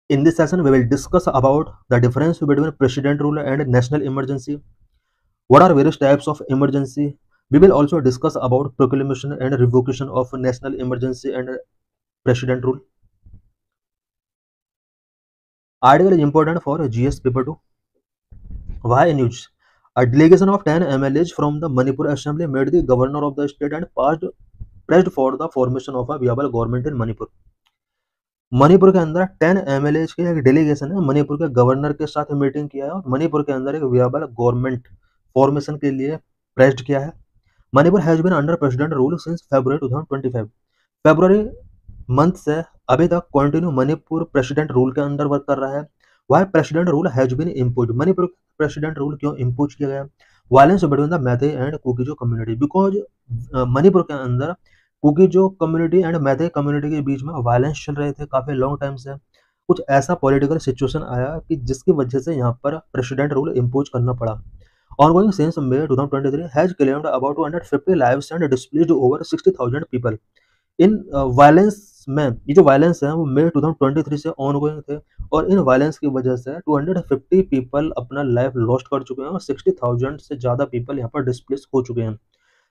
In this session, we will discuss about the difference between president rule and national emergency. What are various types of emergency? We will also discuss about proclamation and revocation of national emergency and president rule. Article is important for GS paper 2. Why news? A delegation of 10 MLAs from the Manipur Assembly made the governor of the state and pressed for the formation of a viable government in Manipur. Manipur के अंदर 10 MLA की एक delegation है मणिपुर के governor के साथ meeting किया है और मणिपुर के अंदर एक वियाबल गवर्नमेंट फॉर्मेशन के लिए प्रेस्ड किया है। Manipur has been under president rule since February 2025। फरवरी मंथ से अभी तक कंटिन्यू मणिपुर प्रेसिडेंट रूल के अंदर वर्क कर रहा है। Why president rule has been impose, Manipur president rule क्यों इम्पोज किया गया? Violence between the Meitei and Kuki Zo community, because Manipur के अंदर Kuki Zo community and Meitei community के बीच में वायलेंस चल रहे थे काफी लॉन्ग टाइम से। कुछ ऐसा पॉलिटिकल सिचुएशन आया कि जिसकी वजह से यहाँ पर प्रेसिडेंट रूल इम्पोज करना पड़ा। Ongoing since May 2023 has claimed about 250 lives and displaced over 60,000 people. In violence में ये जो वायलेंस है वो मई 2023 से ऑनगोइंग थे और इन वायलेंस की वजह से 250 पीपल अपना लाइफ लॉस्ट कर चुके हैं और 60,000 से ज़्यादा पीपल यहाँ पर डिस्प्लेस हो चुके हैं।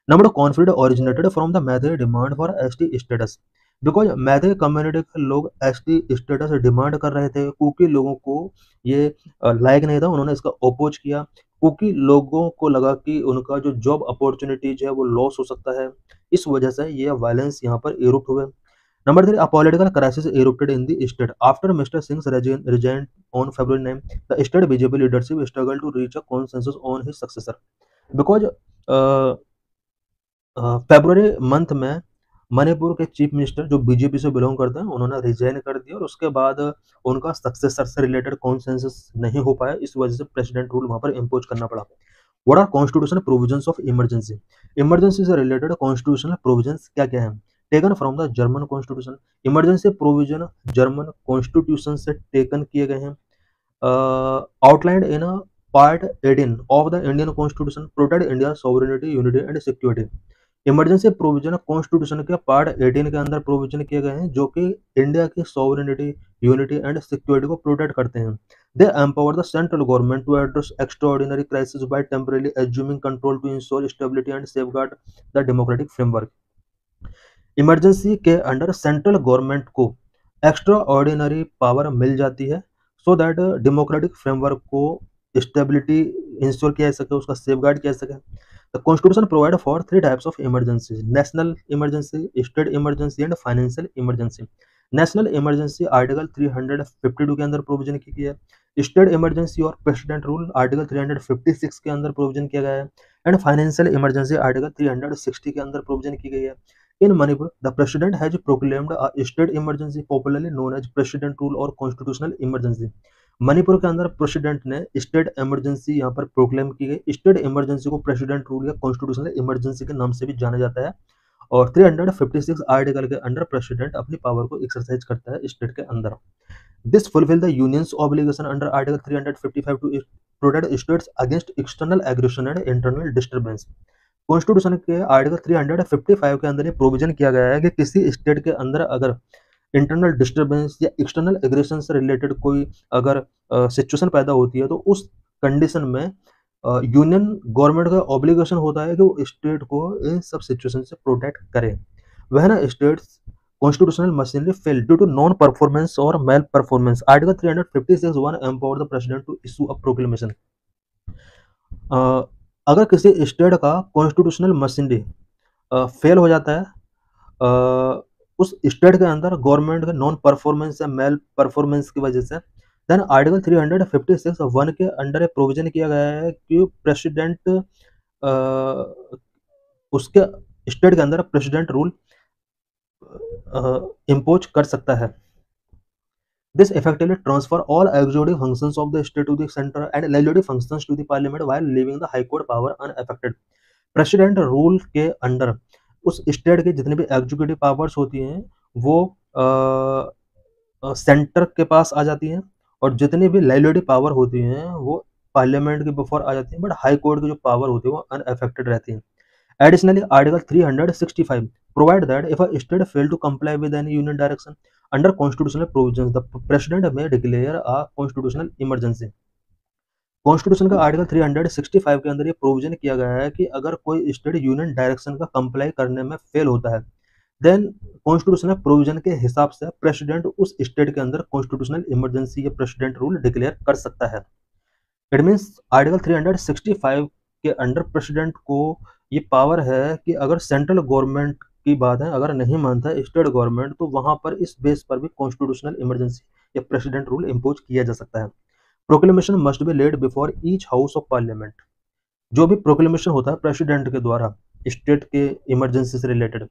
Number conflict originated from the Meitei demand for ST status, because Meitei community के लोग एसटी स्टेटस डिमांड कर रहे थे। कुकी लोगों को ये लायक नहीं था, उन्होंने इसका अपोज किया। कुकी लोगों को लगा कि उनका जो जॉब अपॉर्चुनिटीज है वो लॉस हो सकता है, इस वजह से ये वायलेंस यहाँ पर इरुप्ट हुए। Number 3, a political crisis erupted in the state after Mr. Singh's resigned on February 9. The state BJP leadership struggled to reach a consensus on his successor because February month में मणिपुर के चीफ मिनिस्टर जो BJP से belong करते हैं उन्होंने resign कर दिया और उसके बाद उनका सक्सेसर से रिलेटेड कॉन्सेंसस नहीं हो पाया, इस वजह से प्रेसिडेंट रूल वहां पर इम्पोज करना पड़ा। What are constitutional provisions of emergency? Emergency से रिलेटेड कॉन्स्टिट्यूशनल प्रोविजंस क्या क्या है? Taken from the German constitution, emergency provision German constitution से टेकन किए गए हैं। Outlined in part 18 of the Indian constitution, protect India sovereignty unity and security. Emergency provision constitution के part 18 के अंदर प्रोविजन किए गए हैं जो कि इंडिया की सॉवरेनिटी यूनिटी एंड सिक्योरिटी को प्रोटेक्ट करते हैं। They empower the central government to address extraordinary crisis by temporarily assuming control to ensure stability and safeguard the democratic framework. Emergency के अंडर सेंट्रल गवर्नमेंट को extraordinary power मिल जाती है so that democratic framework को stability ensure किया जा सके, उसका सेफगार्ड किया जा सके। The Constitution provide for 3 types of emergencies: national emergency, state emergency and financial emergency. National emergency article 352 के अंदर प्रोविजन की गई है। स्टेट इमरजेंसी और प्रेसिडेंट रूल आर्टिकल 356 के अंदर प्रोविजन किया गया है एंड फाइनेंशियल इमरजेंसी आर्टिकल 360 के अंदर प्रोविजन की गई है। In Manipur the president has proclaimed a state emergency popularly known as president rule और कॉन्स्टिट्यूशनल इमरजेंसी। मणिपुर के अंदर प्रेसिडेंट ने स्टेट इमरजेंसी यहाँ पर प्रोक्लेम की गई। स्टेट इमरजेंसी को प्रेसिडेंट रूल या कॉन्स्टिट्यूशनल इमरजेंसी के नाम से भी जाना जाता है और 356 आर्टिकल के अंडर प्रेसिडेंट अपनी पावर को एक्सरसाइज करता है स्टेट के अंदर। This fulfil the union's obligation under article 355 to protect states against external aggression and internal disturbance. Constitution के आर्टिकल 355 के अंदर ये प्रोविजन किया गया है कि किसी स्टेट के अंदर अगर इंटरनल डिस्टर्बेंस या एक्सटर्नल एग्रेशन से रिलेटेड कोई अगर सिचुएशन पैदा होती है तो उस कंडीशन में यूनियन गवर्नमेंट का ऑब्लिगेशन होता है कि वो स्टेट को इन सब सिचुएशन से प्रोटेक्ट करे। When states constitutional machinery fail due to non performance और mal performance, article 356(1) empower the president to issue a proclamation. अगर किसी स्टेट का कॉन्स्टिट्यूशनल मशीनरी फेल हो जाता है उस स्टेट के अंदर गवर्नमेंट के नॉन परफॉर्मेंस या मेल परफॉर्मेंस की वजह से, देन आर्टिकल 356(1) के अंडर प्रोविजन किया गया है कि प्रेसिडेंट उसके स्टेट के अंदर प्रेसिडेंट रूल इम्पोज कर सकता है। This effectively transfer all executive functions of the state to the center and legislative functions to the parliament while leaving the high court power unaffected. President rule के under उस state के जितने भी executive powers होती हैं वो centre के पास आ जाती हैं और जितनी भी लेजिस्लेटिव पावर होती हैं वो पार्लियामेंट के बिफोर आ जाती हैं, बट हाई कोर्ट की जो पावर होती है वो अनअफेक्टेड रहती हैं। Additionally, Article 365 provide that if a state fail to comply with any union direction, under constitutional provisions the president may declare a constitutional emergency. Constitution का आर्टिकल 365 के अंदर ये प्रोविजन किया गया है कि अगर कोई स्टेट यूनियन डायरेक्शन का कंप्लाई करने में फेल होता है, देन कॉन्स्टिट्यूशनल प्रोविजन के हिसाब से प्रेसिडेंट उस स्टेट के अंदर कॉन्स्टिट्यूशनल इमरजेंसी या प्रेसिडेंट रूल डिक्लेयर कर सकता है। इट मीन्स आर्टिकल 365 के अंडर प्रेसिडेंट को ये पावर है कि अगर सेंट्रल गवर्नमेंट की बात है, अगर नहीं मानता है स्टेट गवर्नमेंट, तो वहां पर इस बेस पर भी कॉन्स्टिट्यूशनल इमरजेंसी या प्रेसिडेंट रूल इम्पोज किया जा सकता है। Proclamation must be laid before each house of parliament. जो भी प्रोक्लेमेशन होता है प्रेसिडेंट के द्वारा स्टेट के इमरजेंसी से रिलेटेड,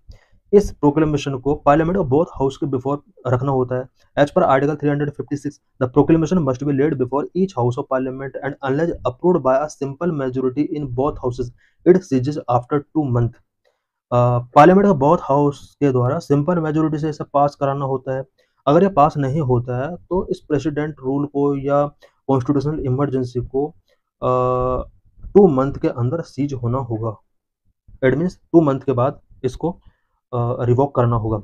इस प्रोक्लेमेशन को पार्लियामेंट और बोथ हाउस के बिफोर रखना होता है। As per article 356 the proclamation must be laid before each house of parliament and unless approved by a simple majority in both houses it ceases after 2 month. Parliament का both house के द्वारा simple majority से इसे पास कराना होता है। अगर ये पास नहीं होता है तो इस प्रेसिडेंट रूल को या कॉन्स्टिट्यूशनल इमरजेंसी को 2 मंथ के अंदर सीज होना होगा। इट मीन्स 2 मंथ के बाद इसको रिवोक करना होगा।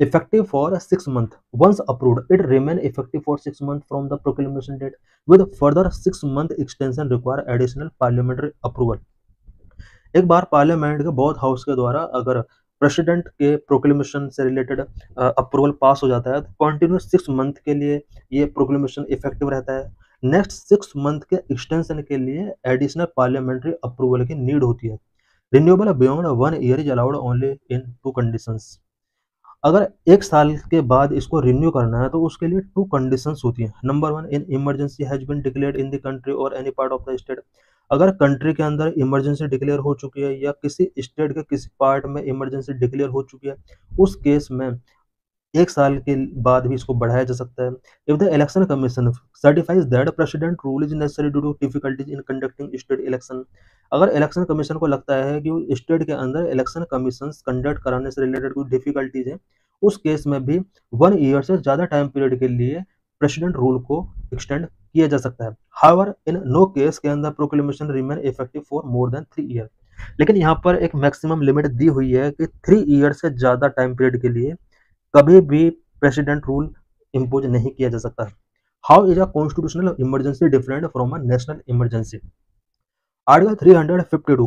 Effective for 6 month once approved it remain effective for 6 month from the proclamation date with further 6 month extension require additional parliamentary approval. एक बार पार्लियामेंट के बोथ हाउस के द्वारा अगर प्रेसिडेंट के प्रोक्लेमेशन से रिलेटेड अप्रूवल पास हो जाता है तो कंटिन्यूस 6 मंथ के लिए ये प्रोक्लेमेशन इफेक्टिव रहता है। नेक्स्ट 6 मंथ के एक्सटेंशन के लिए एडिशनल पार्लियामेंट्री अप्रूवल की नीड होती है। Renewable beyond 1 year is allowed only in 2 conditions. अगर 1 साल के बाद इसको रिन्यू करना है तो उसके लिए 2 कंडीशंस होती हैं। Number 1, in emergency has been declared in the country और any part of the state. अगर कंट्री के अंदर इमरजेंसी डिक्लेयर हो चुकी है या किसी स्टेट के किसी पार्ट में इमरजेंसी डिक्लेयर हो चुकी है, उस केस में 1 साल के बाद भी इसको बढ़ाया जा सकता है। If the election commission certifies that president rule is necessary due to difficulties in conducting state election. अगर इलेक्शन कमीशन को लगता है कि स्टेट के अंदर इलेक्शन कमीशन कंडक्ट कराने से रिलेटेड कोई डिफिकल्टीज है, उस केस में भी 1 ईयर से ज़्यादा टाइम पीरियड के लिए प्रेसिडेंट रूल को एक्सटेंड किया जा सकता है। हाउएवर इन नो केस के अंदर proclamation remain effective for more than 3 year. लेकिन यहाँ पर एक मैक्सिमम लिमिट दी हुई है कि 3 ईयर से ज़्यादा टाइम पीरियड के लिए कभी भी प्रेसिडेंट रूल इम्पोज नहीं किया जा सकता। How is a constitutional emergency different from a national emergency. Article 352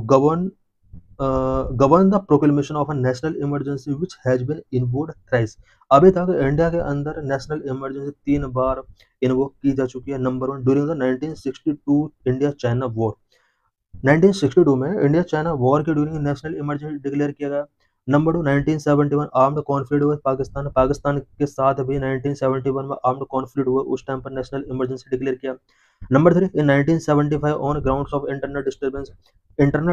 govern the proclamation of a national emergency which has been invoked thrice. अभी तक इंडिया के अंदर नेशनल इमरजेंसी 3 बार इन्वोक की जा चुकी है। Number 1, during the 1962 India China war. 1962 में India China war के ड्यूरिंग नेशनल इमरजेंसी डिक्लेयर किया गया। Number 2, 1971 armed conflict with Pakistan. Pakistan के साथ भी 1971 में आर्म्ड कॉन्फ्लिक्ट हुआ, उस टाइम पर नेशनल इमरजेंसी डिक्लेयर किया। Number 3, in 1975 on grounds of internal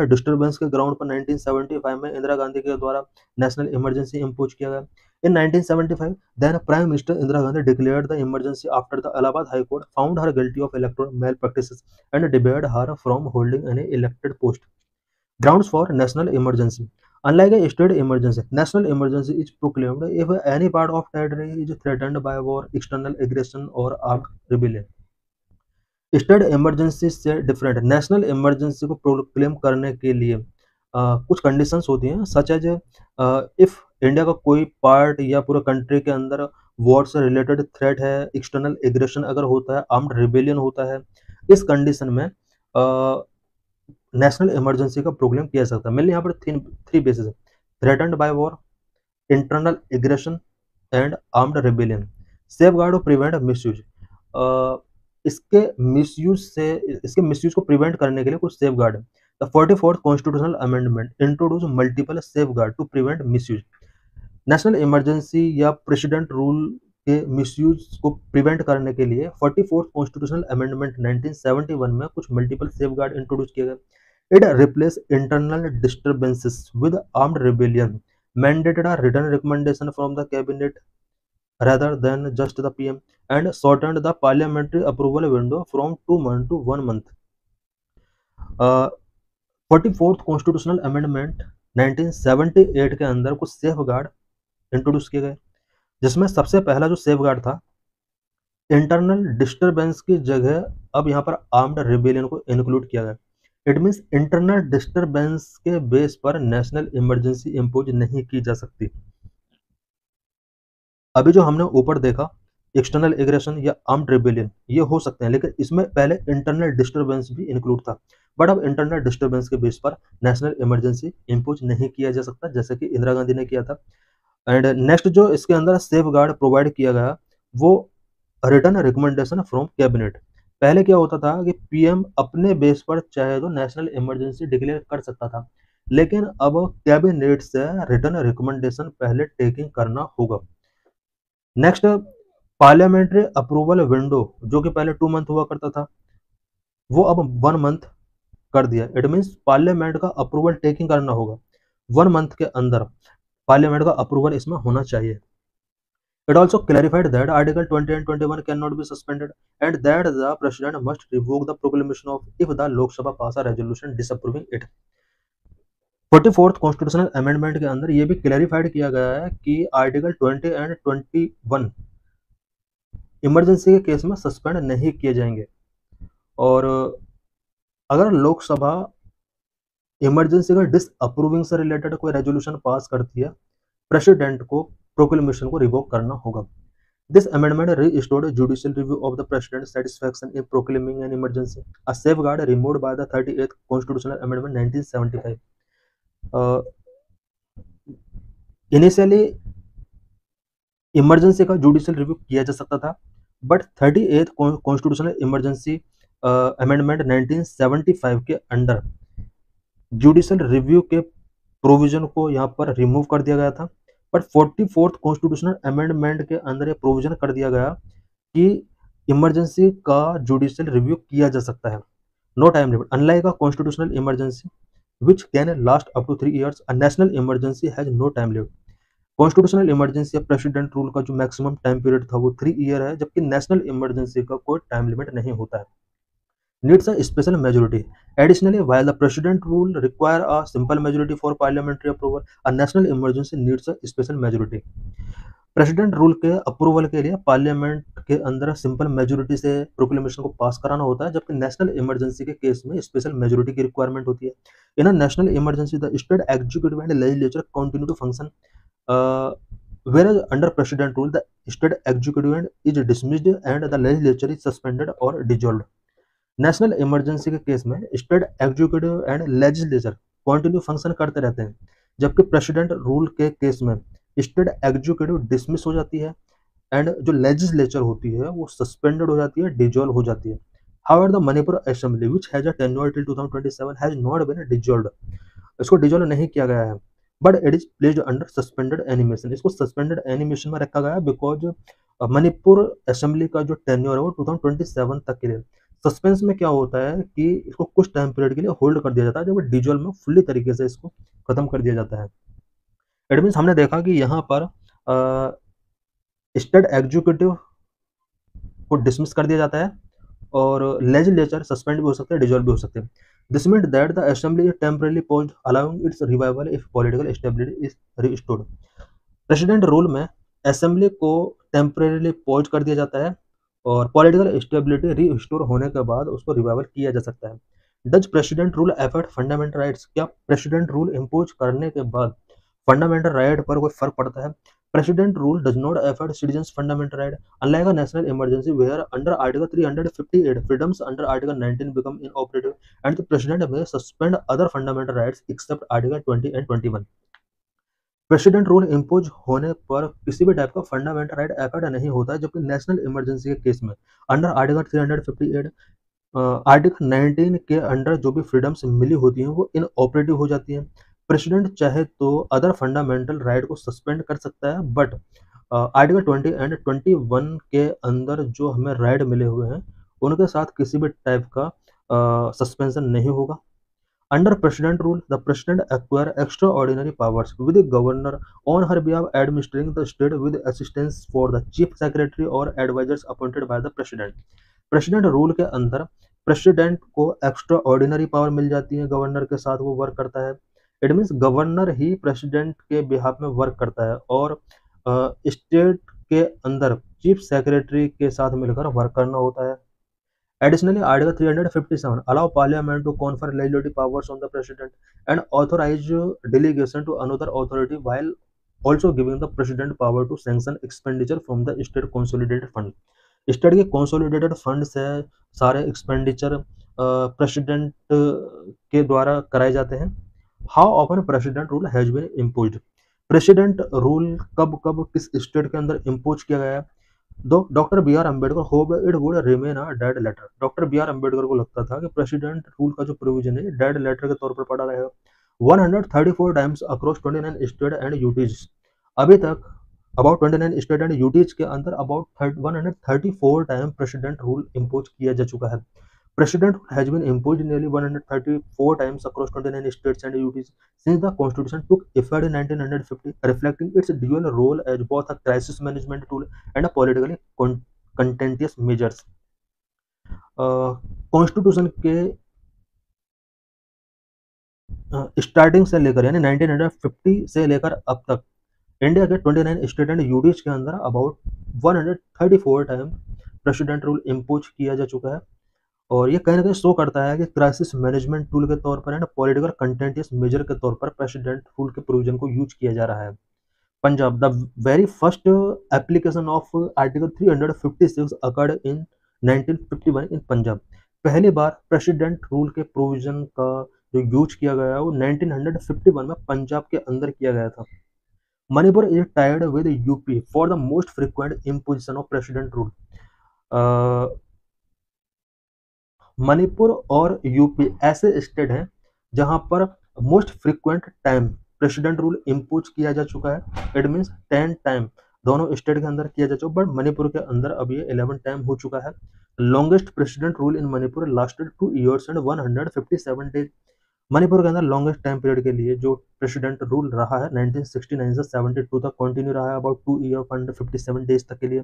disturbance के ग्राउंड पर 1975 में इंदिरा गांधी के द्वारा नेशनल इमरजेंसी इम्पोज किया गया। In 1975, then Prime Minister Indira Gandhi declared the emergency after the Allahabad High Court found her guilty of electoral malpractices and debarred her from holding any elected post. Grounds for national emergency. Unlike a state emergency, national emergency is proclaimed if any part of territory is threatened by war, external aggression, or armed rebellion. State emergency से different national emergency को proclaim करने के लिए कुछ conditions होती हैं, such as if India का कोई पार्ट या पूरा कंट्री के अंदर वॉर से रिलेटेड थ्रेट है, एक्सटर्नल एग्रेशन अगर होता है, आर्म्ड रिबेलियन होता है, इस कंडीशन में नेशनल इमरजेंसी का प्रोक्लेम किया जा सकता है। मेनली यहाँ पर थ्री बेसिस है: threatened by war, internal aggression and armed rebellion. Safeguard और प्रिवेंट मिसयूज। इसके मिसयूज को प्रिवेंट करने के लिए कुछ सेफगार्ड है। The 44th constitutional amendment introduce multiple safeguard to prevent misuse. National emergency या प्रेसिडेंट रूल के मिसयूज को प्रिवेंट करने के लिए 44th कॉन्स्टिट्यूशनल अमेंडमेंट 1971 में कुछ मल्टीपल सेफगार्ड इंट्रोड्यूस किए गए। It replace internal disturbances with armed rebellion, mandated a written recommendation from the cabinet rather than just the PM, and shortened the parliamentary approval window from 2 months to 1 month. 44th constitutional amendment 1978 के अंदर कुछ safe guard introduce किए गए, जिसमें सबसे पहला जो safe guard था, इंटरनल डिस्टर्बेंस की जगह अब यहाँ पर आर्म्ड रिबेलियन को इंक्लूड किया गया। इट मीन्स इंटरनल डिस्टर्बेंस के बेस पर नेशनल इमरजेंसी इम्पोज नहीं की जा सकती। अभी जो हमने ऊपर देखा एक्सटर्नल एग्रेशन या आर्म्ड रिबेलियन ये हो सकते हैं, लेकिन इसमें पहले इंटरनल डिस्टर्बेंस भी इंक्लूड था। बट अब इंटरनल डिस्टर्बेंस के बेस पर नेशनल इमरजेंसी इम्पोज नहीं किया जा सकता, जैसे कि इंदिरा गांधी ने किया था। एंड नेक्स्ट जो इसके अंदर सेफ गार्ड प्रोवाइड किया गया वो रिटर्न रिकमेंडेशन फ्रॉम कैबिनेट। पहले क्या होता था कि पीएम अपने बेस पर चाहे तो नेशनल इमरजेंसी डिक्लेयर कर सकता था, लेकिन अब कैबिनेट से रिटर्न रिकमेंडेशन पहले टेकिंग करना होगा। नेक्स्ट पार्लियामेंट्री अप्रूवल विंडो जो कि पहले 2 मंथ हुआ करता था वो अब 1 मंथ कर दिया। इट मीन्स पार्लियामेंट का अप्रूवल टेकिंग करना होगा 1 मंथ के अंदर, पार्लियामेंट का अप्रूवल इसमें होना चाहिए। It also clarified that Article 20 and 21 cannot be suspended and that the President must revoke the proclamation of if the Lok Sabha pass a resolution disapproving it. 44th constitutional amendment के अंदर ये भी clarified किया गया है कि article 20 and 21 emergency के case में सस्पेंड नहीं किए जाएंगे, और अगर लोकसभा इमरजेंसी का डिसअप्रूविंग से रिलेटेड कोई रेजोल्यूशन पास करती है, प्रेसिडेंट को प्रोक्लेमेशन को रिवोक करना होगा। This amendment restored judicial review of the president's satisfaction in proclaiming an emergency, a safeguard removed by the 38th Constitutional Amendment 1975. Initially emergency का जुडिशियल रिव्यू किया जा सकता था, but 38th constitutional emergency amendment 1975 के under judicial review के provision को यहाँ पर रिमूव कर दिया गया था। बट 44th कॉन्स्टिट्यूशनल अमेंडमेंट के अंदर ये प्रोविजन कर दिया गया कि इमरजेंसी का जुडिशियल रिव्यू किया जा सकता है, no time limit. Unlike a constitutional emergency which can last up to 3 years, a national emergency has no time limit. Constitutional emergency या प्रेसिडेंट रूल का जो मैक्सिमम टाइम पीरियड था वो 3 ईयर है, जबकि नेशनल इमरजेंसी का कोई टाइम लिमिट नहीं होता है। Needs a special majority. Additionally, while the President rule require a simple majority for parliamentary approval, a national emergency needs a special majority. President rule के अप्रूवल के लिए पार्लियामेंट के अंदर सिंपल मेजोरिटी से proclamation को पास कराना होता है, जबकि नेशनल इमरजेंसी के केस में स्पेशल मेजोरिटी की रिक्वायरमेंट होती है। In a national emergency the state executive and legislature continue to function, whereas under president rule the state executive is dismissed and the legislature is suspended or dissolved. National emergency के case में state executive and legislature continue function करते रहते हैं, जबकि president rule के case में state executive dismiss हो जाती है एंड जो लेजिस्लेचर होती है वो सस्पेंडेड हो जाती है, डिजॉल्व हो जाती है। However the Manipur assembly which has a tenure till 2027 has not been dissolved, इसको डिजॉल्व नहीं किया गया है, but it is placed under suspended animation. इसको सस्पेंडेड एनिमेशन में रखा गया है बिकॉज मणिपुर असेंबली का जो टेन्योर है वो 2027 तक के लिए। सस्पेंस में क्या होता है कि इसको कुछ टाइम पीरियड के लिए होल्ड कर दिया जाता है, जब डिजॉल्व में फुल्ली तरीके से इसको खत्म कर दिया जाता है। इट मीन्स हमने देखा कि यहाँ पर स्टेट एग्जीक्यूटिव को डिसमिस कर दिया जाता है और लेजिस्लेचर सस्पेंड भी हो सकते हैं, डिजॉल्व भी हो सकते हैं। This means that the assembly is temporarily paused allowing it's revival if political stability is restored. President rule में असेंबली को टेम्परेली पॉज कर दिया जाता है और पॉलिटिकल स्टेबिलिटी रिस्टोर होने के बाद उसको रिवाइवल किया जा सकता है। Does president rule affect fundamental rights, क्या प्रेसिडेंट रूल इम्पोज करने के बाद फंडामेंटल राइट पर कोई फर्क पड़ता है? President rule does not affect citizens fundamental right unlike a national emergency where under article 358 freedoms under article 19 become inoperative and the president may suspend other fundamental rights except article 20 and 21। President rule impose होने पर किसी भी type का fundamental right affect नहीं होता है, जबकि national emergency के केस में अंडर आर्टिकल 358 आर्टिकल 19 के अंडर जो भी फ्रीडम्स मिली होती हैं वो इनऑपरेटिव हो जाती हैं। प्रेसिडेंट चाहे तो अदर फंडामेंटल राइट को सस्पेंड कर सकता है, बट आर्टिकल 20 एंड 21 के अंदर जो हमें राइट मिले हुए हैं उनके साथ किसी भी टाइप का सस्पेंशन नहीं होगा। Under President rule, the President acquire extraordinary powers with the governor on her behalf administering the state with assistance for the chief secretary or advisors appointed by the President. President rule के अंदर president को extraordinary power मिल जाती है, governor के साथ वो work करता है। It means governor he president के बिहाफ में वर्क करता है और स्टेट के अंदर चीफ सेक्रेटरी के साथ मिलकर वर्क करना होता है। Additionally, Article 357 allow Parliament to confer legislative powers on the President and authorize delegation to another authority while also giving the president power to sanction expenditure from the state consolidated fund. State के consolidated fund से सारे expenditure president के द्वारा कराए जाते हैं। How often president rule has been imposed, president rule कब कब किस स्टेट के अंदर इम्पोज किया गया है। दो doctor B R Ambedkar hope it would remain a dead letter, doctor B R Ambedkar को लगता था कि प्रेसिडेंट रूल का जो प्रोविजन है डेड लेटर के तौर पर पड़ा रहेगा। 134 times across 29 state and UTs, अभी तक अबाउट 29 स्टेट एंड यूटीज के अंदर about 134 time president rule impose किया जा चुका है। President has been imposed nearly 134 times across 29 states and UTs since the Constitution took effect in 1950, reflecting its dual role as both a crisis management tool and a politically contentious measures. Constitution के starting से लेकर यानी 1950 से लेकर अब तक India के 29 state and UTs के अंदर about 134 time president rule impose किया जा चुका है। और ये कहीं ना कहीं शो करता है कि क्राइसिस मैनेजमेंट टूल के तौर पर एंड पॉलिटिकल कंटेंटियस मेजर के तौर पर प्रेसिडेंट रूल के प्रोविजन को यूज किया जा रहा है। Punjab, the very first application of article 356 occurred in 1951 इन पंजाब, पहली बार प्रेसिडेंट रूल के प्रोविजन का जो यूज किया गया है वो 1951 में पंजाब के अंदर किया गया था। Manipur is tied with UP for the most frequent imposition of president rule, Manipur और यूपी ऐसे स्टेट हैं जहां पर most frequent time president rule impose किया जा चुका है। इट मीन्स 10 टाइम दोनों स्टेट के अंदर किया जा चुका, बट मणिपुर के अंदर अब ये 11 टाइम हो चुका है। Longest president rule in Manipur lasted 2 years and 157 days, Manipur के अंदर लॉन्गेस्ट टाइम पीरियड के लिए जो प्रेसिडेंट रूल रहा है 1969 से 72 तक कंटिन्यू रहा है, अबाउट 2 years and 57 days तक के लिए।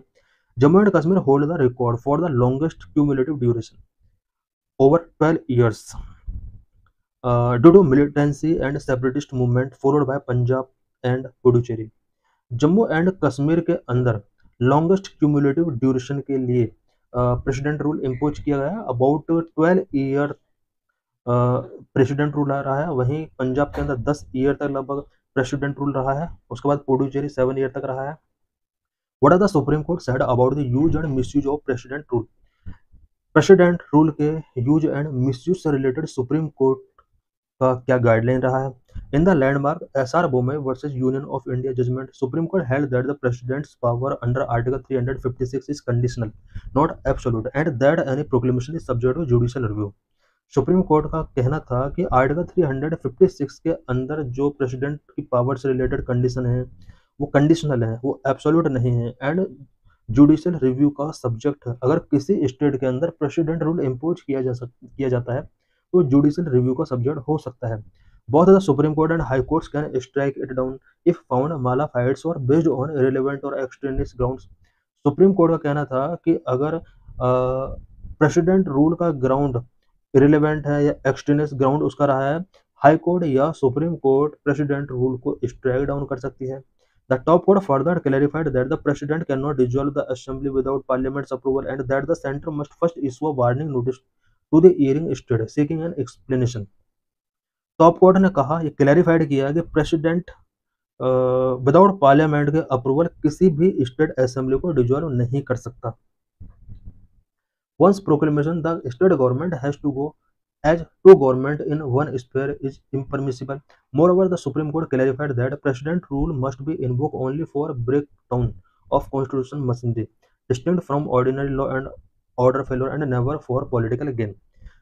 Jammu and Kashmir hold the record for the longest cumulative duration over 12 years due to militancy and separatist movement followed by Punjab and Puducherry. Jammu and Kashmir के अंदर लॉन्गेस्ट क्यूमुलेटिव ड्यूरेशन के लिए president rule impose किया गया है, अबाउट 12 ईयर प्रेसिडेंट रूल रहा है। वहीं पंजाब के अंदर 10 ईयर तक लगभग प्रेसिडेंट रूल रहा है, उसके बाद पुडुचेरी 7 ईयर तक रहा है। What are the supreme court said about the use and misuse of president rule, president rule के यूज एंड मिसयूज से रिलेटेड सुप्रीम कोर्ट का क्या गाइडलाइन रहा है। In the landmark SR Bommai versus union of India judgment, supreme court held that the president's power under article 356 is conditional not absolute and that any proclamation is subject to judicial review. Supreme court का कहना था कि article 356 के अंदर जो president की power से related condition है वो कंडीशनल है, वो एब्सोल्यूट नहीं है एंड जुडिशियल रिव्यू का सब्जेक्ट है। अगर किसी स्टेट के अंदर प्रेसिडेंट रूल इम्पोज किया जाता है तो जुडिशियल रिव्यू का सब्जेक्ट हो सकता है। Both the supreme court and high courts can strike it down if found mala fides और बेस्ड ऑन इरेलेवेंट और एक्सट्रेनियस ग्राउंड्स। सुप्रीम कोर्ट का कहना था कि अगर प्रेसिडेंट रूल का ग्राउंड इरेलेवेंट है या एक्सट्रेनियस ग्राउंड उसका रहा है, हाई कोर्ट या सुप्रीम कोर्ट प्रेसिडेंट रूल को स्ट्राइक डाउन कर सकती है। The top court further clarified that the president cannot dissolve the assembly without parliament's approval and that the center must first issue a warning notice to the hearing state seeking an explanation. Top court ने कहा, ये clarified किया कि president without parliament के approval किसी भी state assembly को dissolve नहीं कर सकता। Once proclamation, the state government has to go as two government in one sphere is impermissible. Moreover, the Supreme Court clarified that president rule must be invoked only for breakdown of constitutional machinery, distinct from ordinary law and order failure and never for political gain.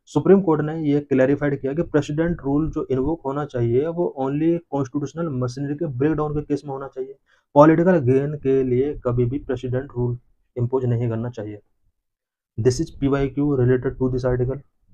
Supreme court ने ये clarified किया कि president rule जो invoke होना चाहिए वो only constitutional machinery के breakdown के केस में होना चाहिए, पॉलिटिकल गेन के लिए कभी भी प्रेसिडेंट रूल इम्पोज नहीं करना चाहिए। This is PYQ related to this article.